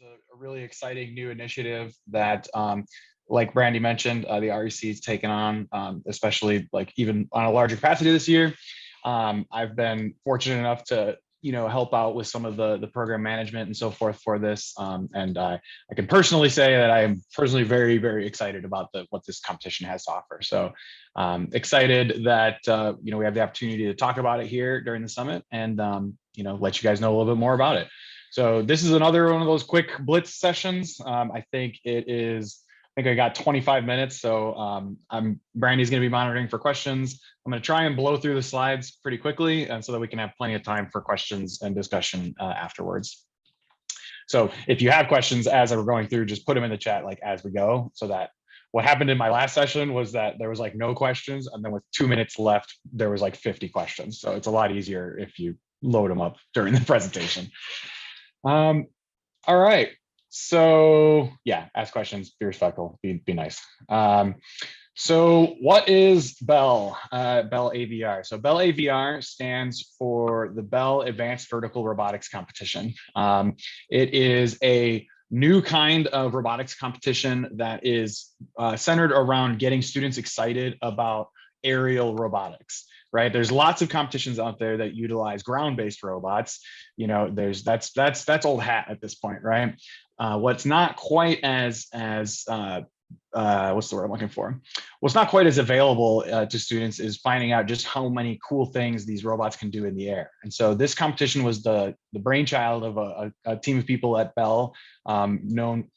a really exciting new initiative that, like Brandy mentioned, the REC has taken on, especially like even on a larger capacity this year. I've been fortunate enough to help out with some of the program management and so forth for this, and I can personally say that I am personally very excited about what this competition has to offer. So excited that we have the opportunity to talk about it here during the summit, and let you guys know a little bit more about it. So this is another one of those quick blitz sessions. I think I got 25 minutes, so Brandy's going to be monitoring for questions. I'm going to try and blow through the slides pretty quickly, and so that we can have plenty of time for questions and discussion afterwards. So if you have questions as we're going through, just put them in the chat like as we go, so that what happened in my last session was that there was like no questions, and then with 2 minutes left, there was like 50 questions. So it's a lot easier if you load them up during the presentation. All right. So yeah, ask questions, be respectful, be nice. So what is Bell, Bell AVR? So Bell AVR stands for the Bell Advanced Vertical Robotics Competition. It is a new kind of robotics competition that is centered around getting students excited about aerial robotics. Right, there's lots of competitions out there that utilize ground-based robots. That's old hat at this point, right? What's not quite as what's the word I'm looking for? What's not quite as available to students is finding out just how many cool things these robots can do in the air. And so this competition was the brainchild of a team of people at Bell, known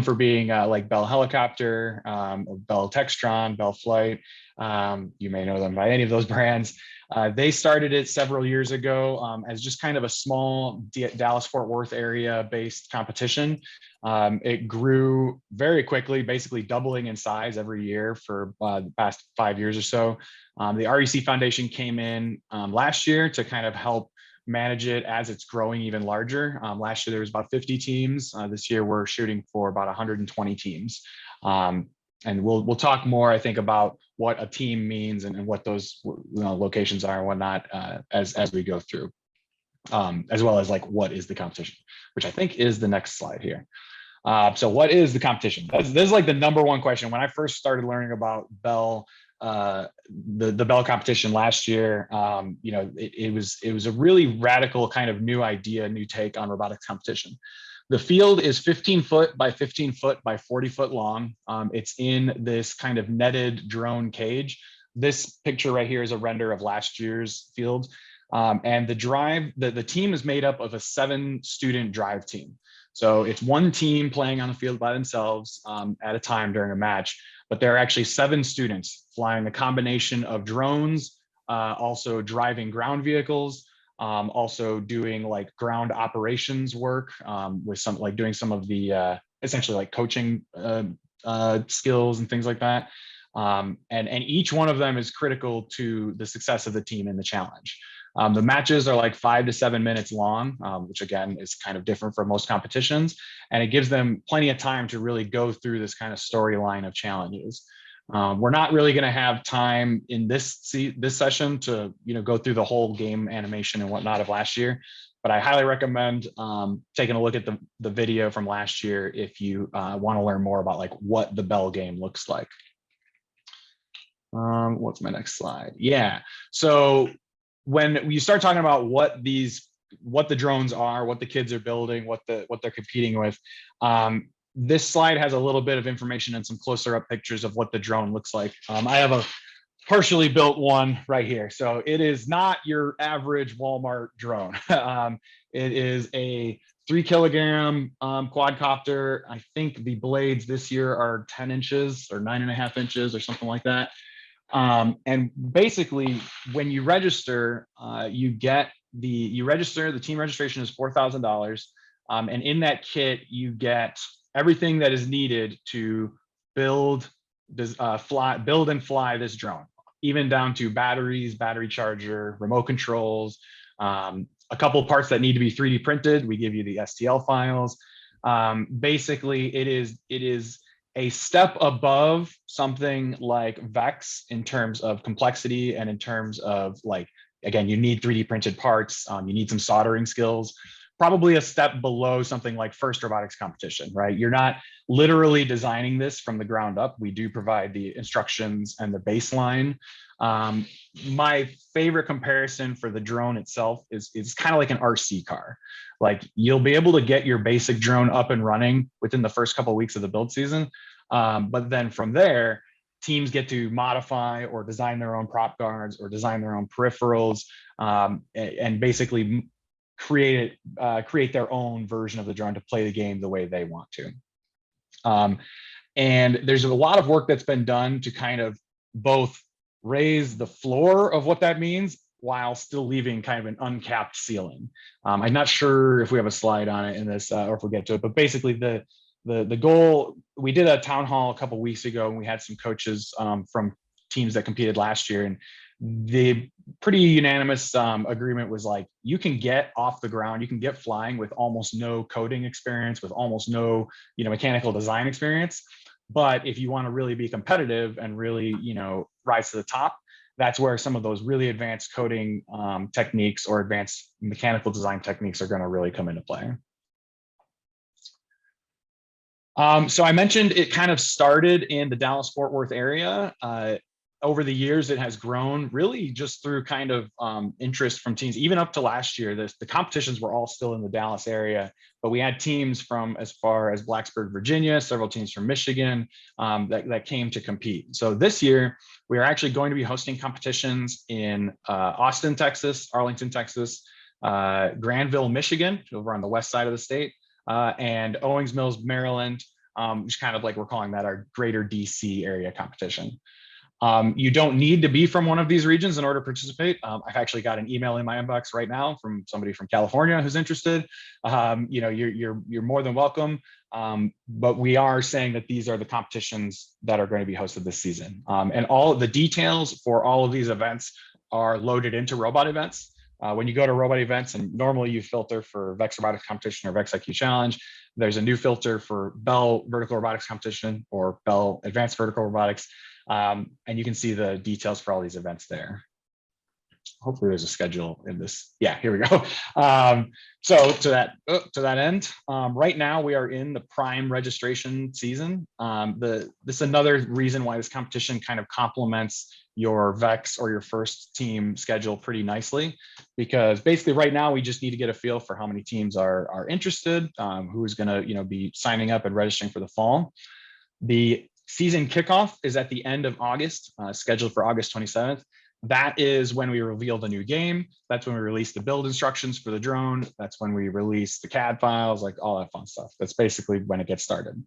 for being like Bell Helicopter, Bell Textron, Bell Flight. You may know them by any of those brands. They started it several years ago as just kind of a small Dallas-Fort Worth area based competition. It grew very quickly, basically doubling in size every year for the past 5 years or so. The REC Foundation came in last year to kind of help manage it as it's growing even larger. Last year there was about 50 teams. This year we're shooting for about 120 teams. And we'll talk more, I think, about what a team means and what those locations are and whatnot as we go through, as well as like what is the competition, which I think is the next slide here. So what is the competition? This is like the number one question. When I first started learning about Bell, the Bell competition last year, it was a really radical kind of new idea, new take on robotics competition. The field is 15 foot by 15 foot by 40 foot long. It's in this kind of netted drone cage. This picture right here is a render of last year's field. And the team is made up of a 7-student drive team. So it's one team playing on the field by themselves at a time during a match, but there are actually 7 students flying a combination of drones, also driving ground vehicles, also doing like ground operations work with doing some of the essentially like coaching skills and things like that. And each one of them is critical to the success of the team in the challenge. The matches are like 5 to 7 minutes long, which again is kind of different from most competitions, and it gives them plenty of time to really go through this kind of storyline of challenges. We're not really going to have time in this session to go through the whole game animation and whatnot of last year, but I highly recommend taking a look at the video from last year if you want to learn more about like what the Bell game looks like. What's my next slide? Yeah, so when you start talking about what the drones are, what the kids are building, what they're competing with, this slide has a little bit of information and some closer up pictures of what the drone looks like. I have a partially built one right here. So it is not your average Walmart drone. It is a 3 kilogram quadcopter. I think the blades this year are 10 inches or 9.5 inches or something like that. And basically when you register, the team registration is $4,000. And in that kit, you get everything that is needed to build and fly this drone, even down to batteries, battery charger, remote controls, a couple of parts that need to be 3D printed. We give you the STL files. Basically, it is a step above something like Vex in terms of complexity and in terms of like, again, you need 3D printed parts, you need some soldering skills. probably a step below something like first robotics competition, right? You're not literally designing this from the ground up. We do provide the instructions and the baseline. Um, my favorite comparison for the drone itself is kind of like an RC car. Like you'll be able to get your basic drone up and running within the first couple of weeks of the build season. But then from there, teams get to modify or design their own prop guards or design their own peripherals, and basically create their own version of the drone to play the game the way they want to. And there's a lot of work that's been done to kind of both raise the floor of what that means while still leaving kind of an uncapped ceiling. I'm not sure if we have a slide on it in this or if we'll get to it, but basically the goal, we did a town hall a couple weeks ago and we had some coaches from teams that competed last year, and the pretty unanimous agreement was like, you can get off the ground, you can get flying with almost no coding experience, with almost no, mechanical design experience. But if you want to really be competitive and really, rise to the top, that's where some of those really advanced coding techniques or advanced mechanical design techniques are going to really come into play. So I mentioned it kind of started in the Dallas-Fort Worth area. Over the years, it has grown really just through kind of interest from teams. Even up to last year, the competitions were all still in the Dallas area, but we had teams from as far as Blacksburg, Virginia, several teams from Michigan that came to compete. So this year, we are actually going to be hosting competitions in Austin, Texas, Arlington, Texas, Granville, Michigan, over on the west side of the state, and Owings Mills, Maryland, which kind of like we're calling that our greater DC area competition. You don't need to be from one of these regions in order to participate. I've actually got an email in my inbox right now from somebody from California who's interested. You're more than welcome. But we are saying that these are the competitions that are going to be hosted this season. And all of the details for all of these events are loaded into Robot Events. When you go to Robot Events, and normally you filter for VEX Robotics Competition or VEX IQ Challenge, there's a new filter for Bell Vertical Robotics Competition or Bell Advanced Vertical Robotics. And you can see the details for all these events there. Hopefully there's a schedule in this. Yeah, here we go. So to that end, right now we are in the prime registration season. This is another reason why this competition kind of complements your VEX or your first team schedule pretty nicely, because basically right now we just need to get a feel for how many teams are interested, who is going to be signing up and registering for the fall. The season kickoff is at the end of August, scheduled for August 27th. That is when we reveal the new game. That's when we release the build instructions for the drone. That's when we release the CAD files, like all that fun stuff. That's basically when it gets started.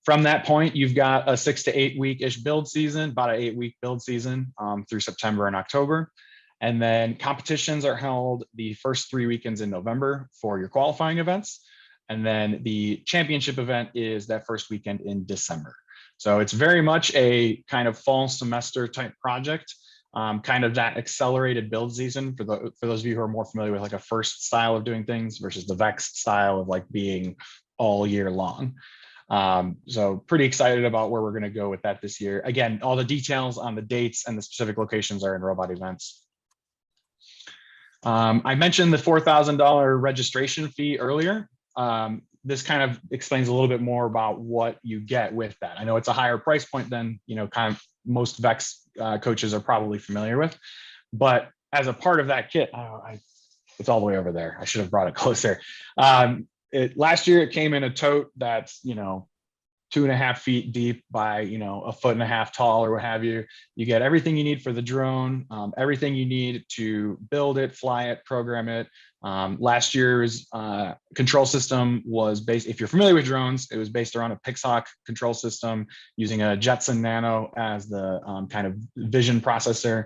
From that point, you've got a 6 to 8 week-ish build season, about an 8-week build season through September and October. And then competitions are held the first 3 weekends in November for your qualifying events. And then the championship event is that first weekend in December. So it's very much a kind of fall semester type project, kind of that accelerated build season for those of you who are more familiar with like a first style of doing things versus the VEX style of like being all year long. So pretty excited about where we're going to go with that this year. Again, all the details on the dates and the specific locations are in Robot Events. I mentioned the $4,000 registration fee earlier. This kind of explains a little bit more about what you get with that. I know it's a higher price point than kind of most VEX coaches are probably familiar with, but as a part of that kit, it's all the way over there. I should have brought it closer. Last year it came in a tote that's 2.5 feet deep by 1.5 feet tall or what have you. You get everything you need for the drone, everything you need to build it, fly it, program it. Last year's control system was based, if you're familiar with drones, it was based around a Pixhawk control system using a Jetson Nano as the kind of vision processor.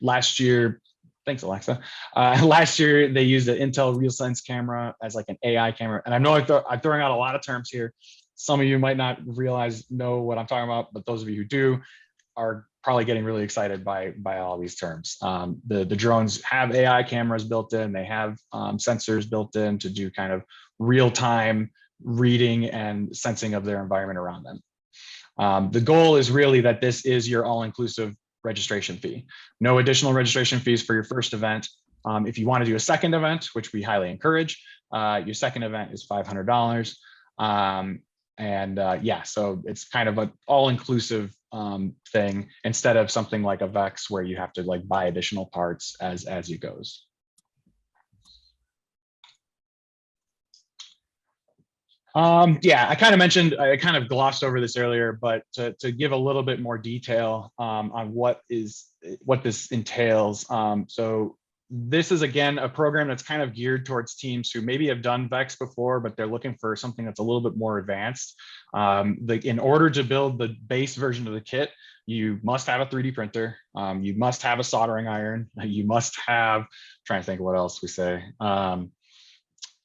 Last year, thanks, Alexa. Last year, they used an Intel RealSense camera as like an AI camera. And I know I'm throwing out a lot of terms here. Some of you might not know what I'm talking about, but those of you who do are probably getting really excited by all these terms. The drones have AI cameras built in. They have sensors built in to do kind of real-time reading and sensing of their environment around them. The goal is really that this is your all-inclusive registration fee. No additional registration fees for your first event. If you want to do a second event, which we highly encourage, your second event is $500. Yeah, so it's kind of an all-inclusive thing instead of something like a Vex where you have to like buy additional parts as you goes. Yeah, I kind of mentioned, I kind of glossed over this earlier, but to give a little bit more detail on what this entails. So this is, again, a program that's kind of geared towards teams who maybe have done Vex before, but they're looking for something that's a little bit more advanced. In order to build the base version of the kit, you must have a 3D printer. You must have a soldering iron. You must have, I'm trying to think what else we say.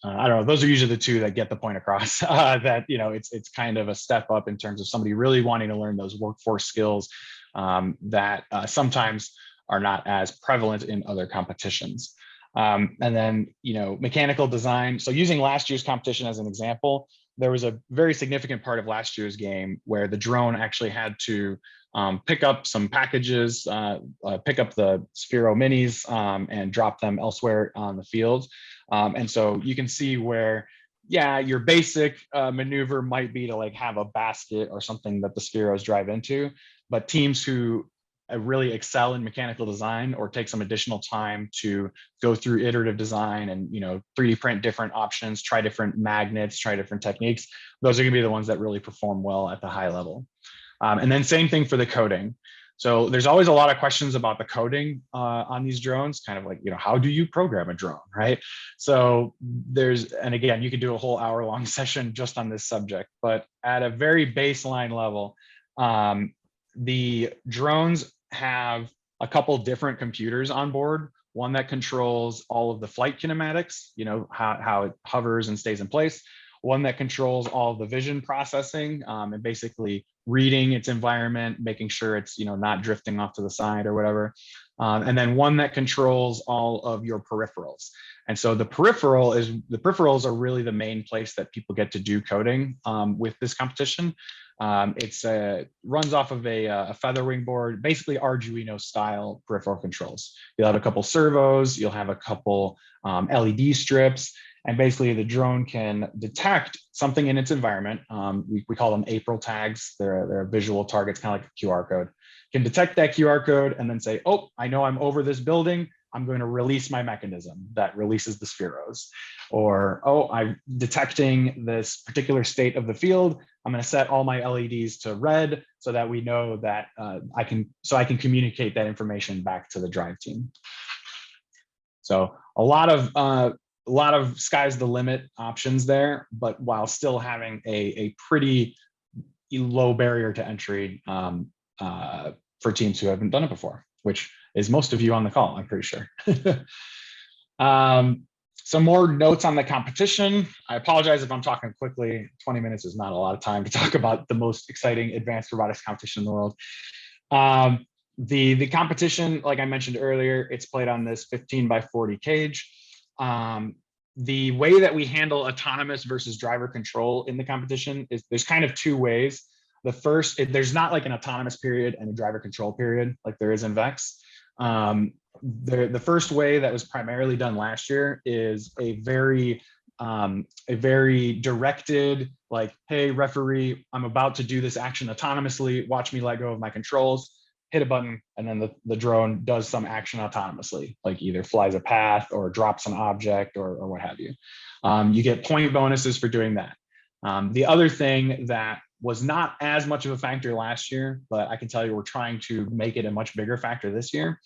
I don't know. Those are usually the two that get the point across. That it's kind of a step up in terms of somebody really wanting to learn those workforce skills that sometimes are not as prevalent in other competitions. And then mechanical design. So using last year's competition as an example, there was a very significant part of last year's game where the drone actually had to pick up some packages, pick up the Sphero minis and drop them elsewhere on the field. And so you can see where, yeah, your basic maneuver might be to like have a basket or something that the Spheros drive into, but teams who really excel in mechanical design or take some additional time to go through iterative design and 3D print different options, try different magnets, try different techniques, those are going to be the ones that really perform well at the high level. And then same thing for the coding. So there's always a lot of questions about the coding on these drones, kind of like, how do you program a drone, right? So and again, you could do a whole hour-long session just on this subject, but at a very baseline level, the drones have a couple different computers on board. One that controls all of the flight kinematics, how it hovers and stays in place. One that controls all of the vision processing and basically reading its environment, making sure it's not drifting off to the side or whatever. And then one that controls all of your peripherals. And so the peripherals are really the main place that people get to do coding with this competition. It runs off of a feather wing board, basically Arduino style peripheral controls. You'll have a couple servos, you'll have a couple LED strips, and basically the drone can detect something in its environment. We call them April tags. They're visual targets, kind of like a QR code. Can detect that QR code and then say, oh, I know I'm over this building. I'm going to release my mechanism that releases the Spheros. Or, oh, I'm detecting this particular state of the field. I'm going to set all my LEDs to red so that we know that I can communicate that information back to the drive team. So a lot of sky's the limit options there, but while still having a pretty low barrier to entry for teams who haven't done it before, which is most of you on the call, I'm pretty sure. Some more notes on the competition. I apologize if I'm talking quickly. 20 minutes is not a lot of time to talk about the most exciting advanced robotics competition in the world. The competition, like I mentioned earlier, it's played on this 15 by 40 cage. The way that we handle autonomous versus driver control in the competition is there's kind of two ways. The first, there's not like an autonomous period and a driver control period like there is in Vex. The first way that was primarily done last year is a very directed, like, hey, referee, I'm about to do this action autonomously. Watch me let go of my controls, hit a button, and then the drone does some action autonomously, like either flies a path or drops an object or what have you. You get point bonuses for doing that. The other thing that was not as much of a factor last year, but I can tell you we're trying to make it a much bigger factor this year,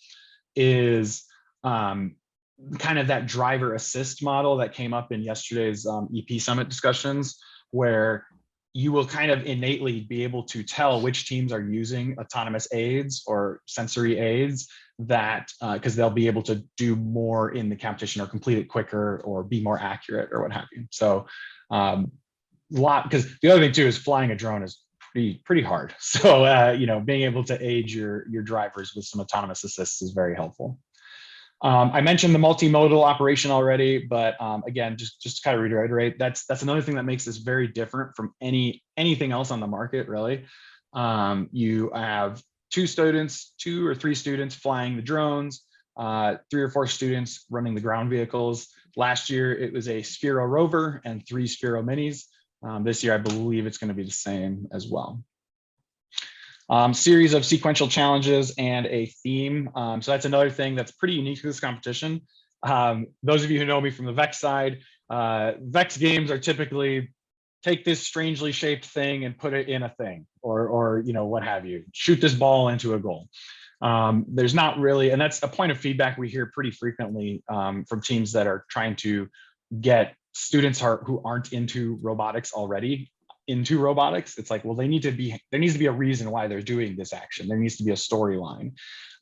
is kind of that driver assist model that came up in yesterday's EP Summit discussions, where you will kind of innately be able to tell which teams are using autonomous aids or sensory aids that because they'll be able to do more in the competition or complete it quicker or be more accurate or what have you. So because the other thing too is flying a drone is pretty hard. So being able to aid your drivers with some autonomous assists is very helpful. I mentioned the multimodal operation already, but again, just to kind of reiterate, that's another thing that makes this very different from anything else on the market, really. You have two or three students flying the drones. 3 or 4 students running the ground vehicles. Last year, it was a Sphero rover and 3 Sphero minis. This year, I believe it's going to be the same as well. Series of sequential challenges and a theme. So that's another thing that's pretty unique to this competition. Those of you who know me from the VEX side, VEX games are typically take this strangely shaped thing and put it in a thing, or you know, what have you, shoot this ball into a goal. There's not really, and that's a point of feedback we hear pretty frequently from teams that are trying to get students who aren't into robotics already into robotics. It's like, well, there needs to be a reason why they're doing this action. There needs to be a storyline.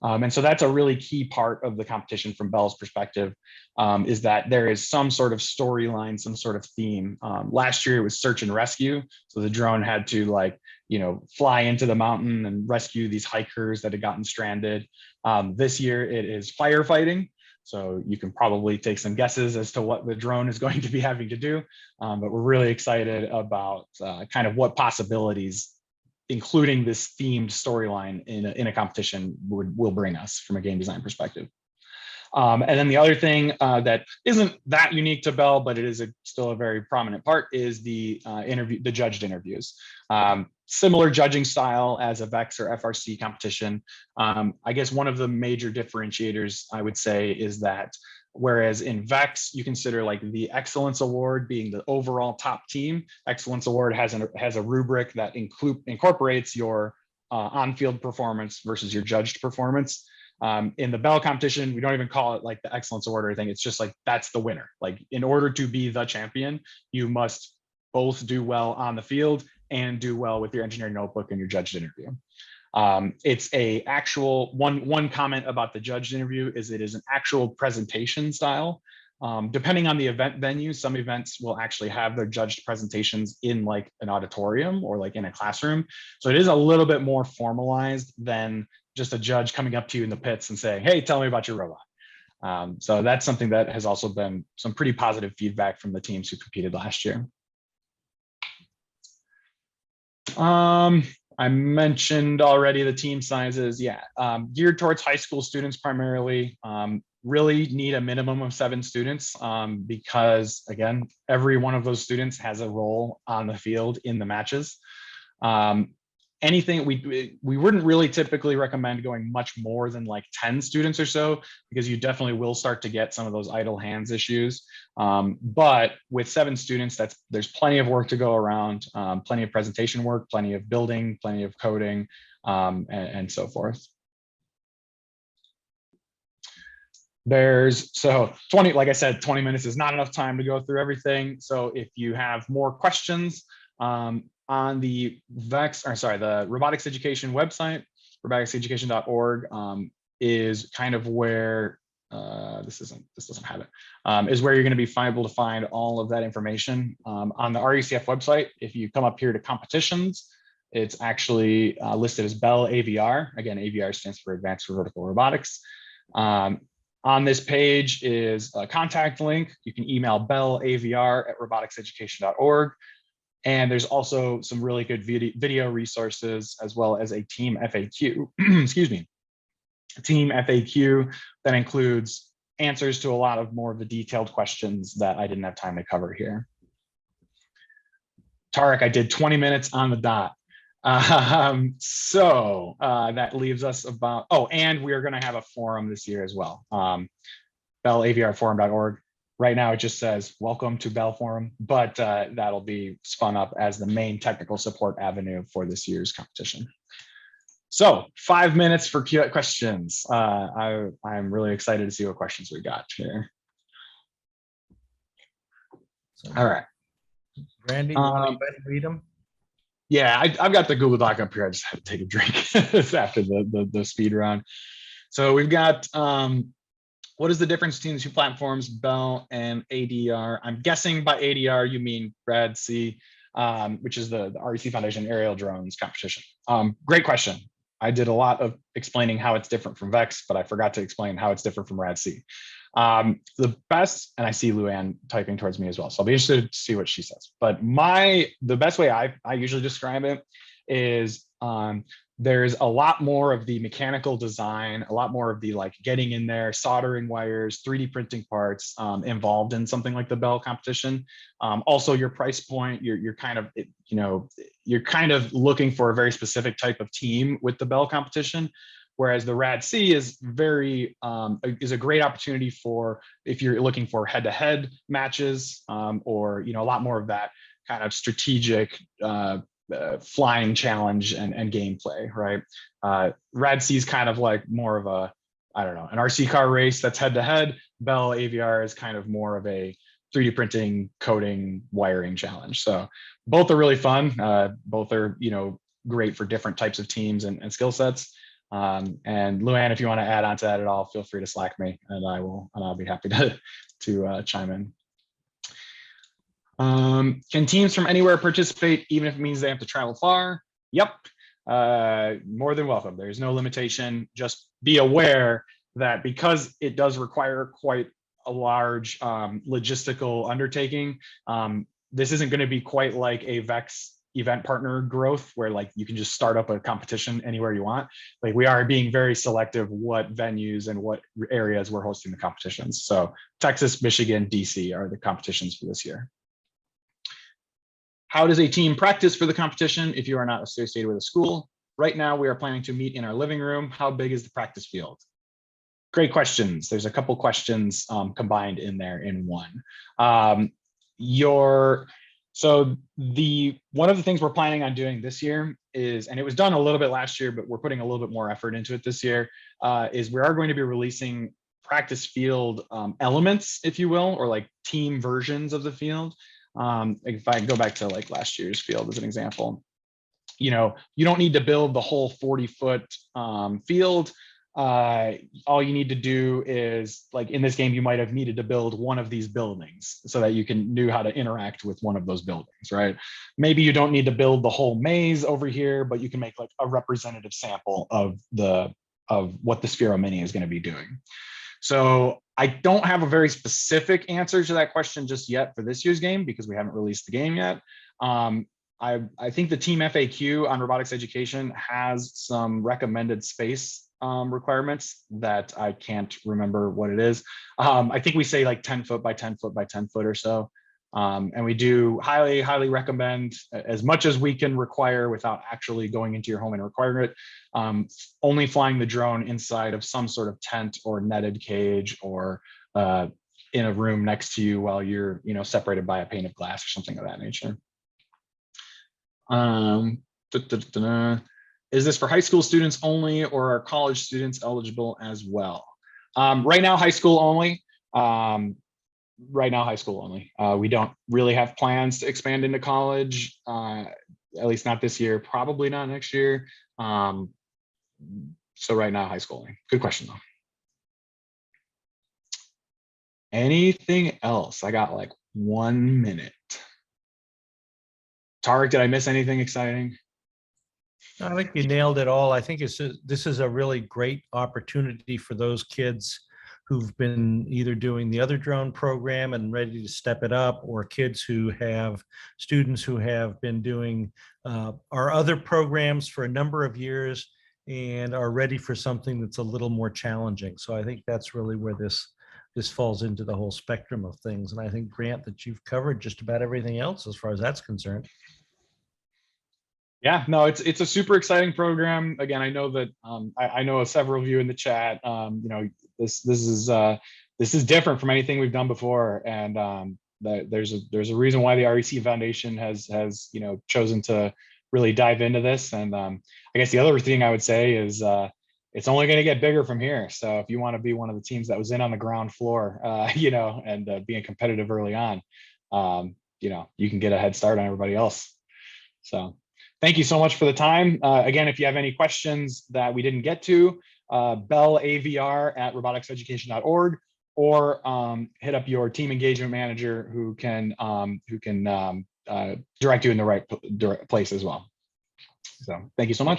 And so that's a really key part of the competition from Bell's perspective, is that there is some sort of storyline, some sort of theme. Last year it was search and rescue. So the drone had to, like, you know, fly into the mountain and rescue these hikers that had gotten stranded. This year it is firefighting. So you can probably take some guesses as to what the drone is going to be having to do. But we're really excited about kind of what possibilities, including this themed storyline in a competition, will bring us from a game design perspective. And then the other thing that isn't that unique to Bell, but it is still a very prominent part, is the judged interviews. Similar judging style as a VEX or FRC competition. I guess one of the major differentiators, I would say, is that whereas in VEX, you consider like the Excellence Award being the overall top team, Excellence Award has a rubric that incorporates your on-field performance versus your judged performance. In the Bell competition, we don't even call it like the Excellence Award or anything. It's just like, that's the winner. Like, in order to be the champion, you must both do well on the field and do well with your engineering notebook and your judged interview. It's a actual one comment about the judged interview is it is an actual presentation style. Depending on the event venue, some events will actually have their judged presentations in like an auditorium or like in a classroom. So it is a little bit more formalized than just a judge coming up to you in the pits and saying, hey, tell me about your robot. So that's something that has also been some pretty positive feedback from the teams who competed last year. I mentioned already the team sizes. Yeah, geared towards high school students primarily. Really need a minimum of 7 students because, again, every one of those students has a role on the field in the matches. Anything we wouldn't really typically recommend going much more than like 10 students or so, because you definitely will start to get some of those idle hands issues. But with 7 students, there's plenty of work to go around, plenty of presentation work, plenty of building, plenty of coding, and so forth. So 20, like I said, 20 minutes is not enough time to go through everything. So if you have more questions, on the the Robotics Education website, roboticseducation.org, is kind of where this doesn't have it, is where you're going to be able to find all of that information. On the RECF website, if you come up here to competitions, it's actually listed as Bell AVR. Again, AVR stands for Advanced Vertical Robotics. On this page is a contact link. You can email bellavr@roboticseducation.org. And there's also some really good video resources, as well as a team FAQ, excuse me, a team FAQ that includes answers to a lot of more of the detailed questions that I didn't have time to cover here. Tarek, I did 20 minutes on the dot. So that leaves us about, oh, and we're gonna have a forum this year as well. BellAVRforum.org. Right now, it just says, welcome to Bell Forum, but that'll be spun up as the main technical support avenue for this year's competition. So 5 minutes for questions. I'm really excited to see what questions we got here. All right. Randy, you want to read them? Yeah, I've got the Google Doc up here. I just had to take a drink after the speed round. So we've got, what is the difference between the 2 platforms, Bell and ADR? I'm guessing by ADR, you mean RAD-C, which is the REC Foundation Aerial Drones competition. Great question. I did a lot of explaining how it's different from VEX, but I forgot to explain how it's different from RAD-C. The best, and I see Luann typing towards me as well, so I'll be interested to see what she says. But the best way I usually describe it is there's a lot more of the mechanical design, a lot more of the like getting in there, soldering wires, 3D printing parts involved in something like the Bell competition. Also, your price point, you're kind of, you know, you're kind of looking for a very specific type of team with the Bell competition. Whereas the RAD-C is very is a great opportunity for if you're looking for head-to-head matches or you know a lot more of that kind of strategic flying challenge and gameplay, right? RAD-C is kind of like more of a, I don't know, an RC car race that's head to head. Bell AVR is kind of more of a 3D printing, coding, wiring challenge. So both are really fun. Both are, you know, great for different types of teams and skill sets. And Luann, if you want to add on to that at all, feel free to Slack me, and I'll be happy to chime in. Can teams from anywhere participate, even if it means they have to travel far? Yep, more than welcome. There's no limitation. Just be aware that because it does require quite a large logistical undertaking, this isn't going to be quite like a VEX event partner growth where like you can just start up a competition anywhere you want. Like we are being very selective what venues and what areas we're hosting the competitions. So Texas, Michigan, DC are the competitions for this year. How does a team practice for the competition if you are not associated with a school? Right now, we are planning to meet in our living room. How big is the practice field? Great questions. There's a couple questions combined in there in one. So one of the things we're planning on doing this year is, and it was done a little bit last year, but we're putting a little bit more effort into it this year, is we are going to be releasing practice field elements, if you will, or like team versions of the field. If I go back to like last year's field as an example, you know, you don't need to build the whole 40-foot field. All you need to do is, like in this game, you might have needed to build one of these buildings so that you knew how to interact with one of those buildings, right? Maybe you don't need to build the whole maze over here, but you can make like a representative sample of what the Sphero Mini is going to be doing. So I don't have a very specific answer to that question just yet for this year's game because we haven't released the game yet. I think the team FAQ on robotics education has some recommended space requirements that I can't remember what it is. I think we say like 10 foot by 10 foot by 10 foot or so. And we do highly recommend, as much as we can require without actually going into your home and requiring it, only flying the drone inside of some sort of tent or netted cage or in a room next to you while you're, you know, separated by a pane of glass or something of that nature. Is this for high school students only, or are college students eligible as well? Right now, high school only. Right now, high school only. We don't really have plans to expand into college, at least not this year, probably not next year. So right now, high school only. Good question, though. Anything else? I got like 1 minute. Tarek, did I miss anything exciting? I think you nailed it all. I think this is a really great opportunity for those kids who've been either doing the other drone program and ready to step it up, or kids who have students who have been doing our other programs for a number of years and are ready for something that's a little more challenging. So I think that's really where this falls into the whole spectrum of things. And I think, Grant, that you've covered just about everything else as far as that's concerned. Yeah, no, it's a super exciting program. Again, I know that I know several of you in the chat. You know, this is different from anything we've done before, and there's a reason why the REC Foundation has you know chosen to really dive into this. And I guess the other thing I would say is it's only going to get bigger from here. So if you want to be one of the teams that was in on the ground floor, you know, and being competitive early on, you know, you can get a head start on everybody else. So. Thank you so much for the time. Again, if you have any questions that we didn't get to, bellavr@roboticseducation.org, or hit up your team engagement manager who can direct you in the right place as well. So thank you so much.